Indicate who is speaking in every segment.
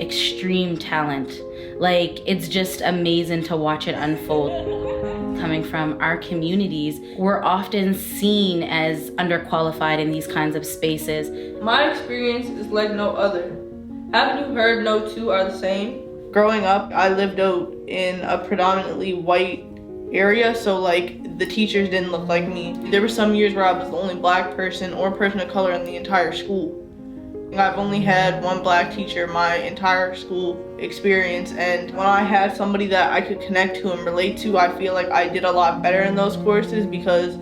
Speaker 1: extreme talent. Like, it's just amazing to watch it unfold. Coming from our communities, we're often seen as underqualified in these kinds of spaces.
Speaker 2: My experience is like no other. Haven't you heard no two are the same? Growing up, I lived out in a predominantly white area, so like the teachers didn't look like me. There were some years where I was the only black person or person of color in the entire school. I've only had one black teacher my entire school experience, and when I had somebody that I could connect to and relate to, I feel like I did a lot better in those courses because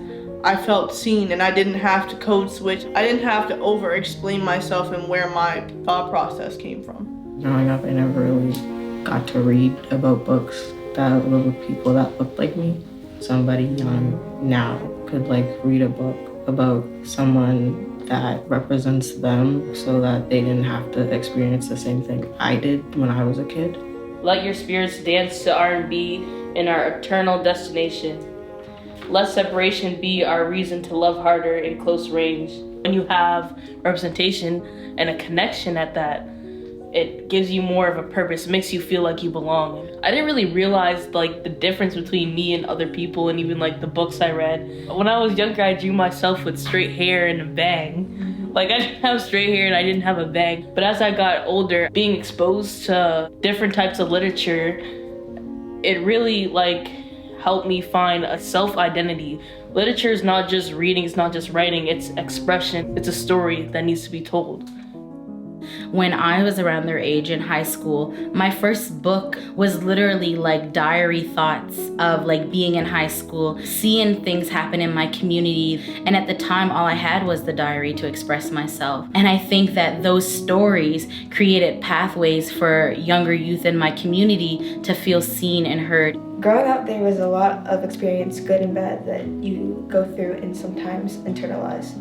Speaker 2: I felt seen and I didn't have to code switch. I didn't have to over explain myself and where my thought process came from.
Speaker 3: Growing up, I never really got to read about books that were with people that looked like me. Somebody young now could like read a book about someone that represents them so that they didn't have to experience the same thing I did when I was a kid.
Speaker 4: Let your spirits dance to R&B in our eternal destination. Let separation be our reason to love harder in close range. When you have representation and a connection at that, it gives you more of a purpose, makes you feel like you belong. I didn't really realize like the difference between me and other people and even like the books I read. When I was younger, I drew myself with straight hair and a bang. Like I didn't have straight hair and I didn't have a bang. But as I got older, being exposed to different types of literature, it really like helped me find a self-identity. Literature is not just reading, it's not just writing, it's expression. It's a story that needs to be told.
Speaker 1: When I was around their age in high school, my first book was literally like diary thoughts of like being in high school, seeing things happen in my community. And at the time, all I had was the diary to express myself. And I think that those stories created pathways for younger youth in my community to feel seen and heard.
Speaker 5: Growing up, there was a lot of experience, good and bad, that you go through and sometimes internalize.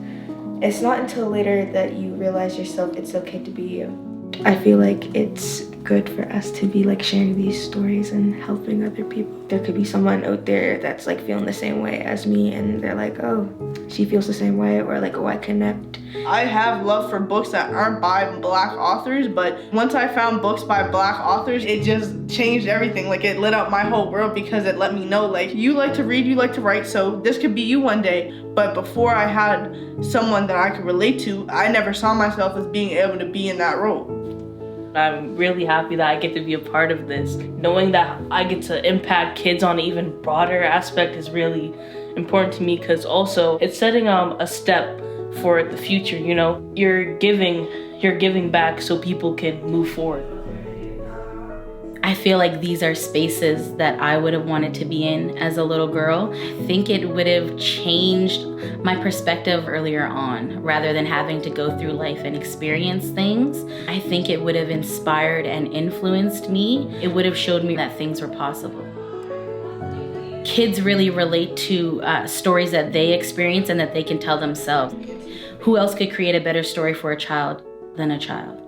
Speaker 5: It's not until later that you realize yourself it's okay to be you. I feel like it's good for us to be like sharing these stories and helping other people. There could be someone out there that's like feeling the same way as me and they're like, oh, she feels the same way, or like, oh, I connect.
Speaker 2: I have love for books that aren't by black authors, but once I found books by black authors, it just changed everything. Like it lit up my whole world because it let me know like, you like to read, you like to write, so this could be you one day. But before I had someone that I could relate to, I never saw myself as being able to be in that role.
Speaker 4: I'm really happy that I get to be a part of this. Knowing that I get to impact kids on an even broader aspect is really important to me, because also it's setting a step for the future, you know? You're giving back so people can move forward.
Speaker 1: I feel like these are spaces that I would have wanted to be in as a little girl. I think it would have changed my perspective earlier on, rather than having to go through life and experience things. I think it would have inspired and influenced me. It would have showed me that things were possible. Kids really relate to stories that they experience and that they can tell themselves. Who else could create a better story for a child than a child?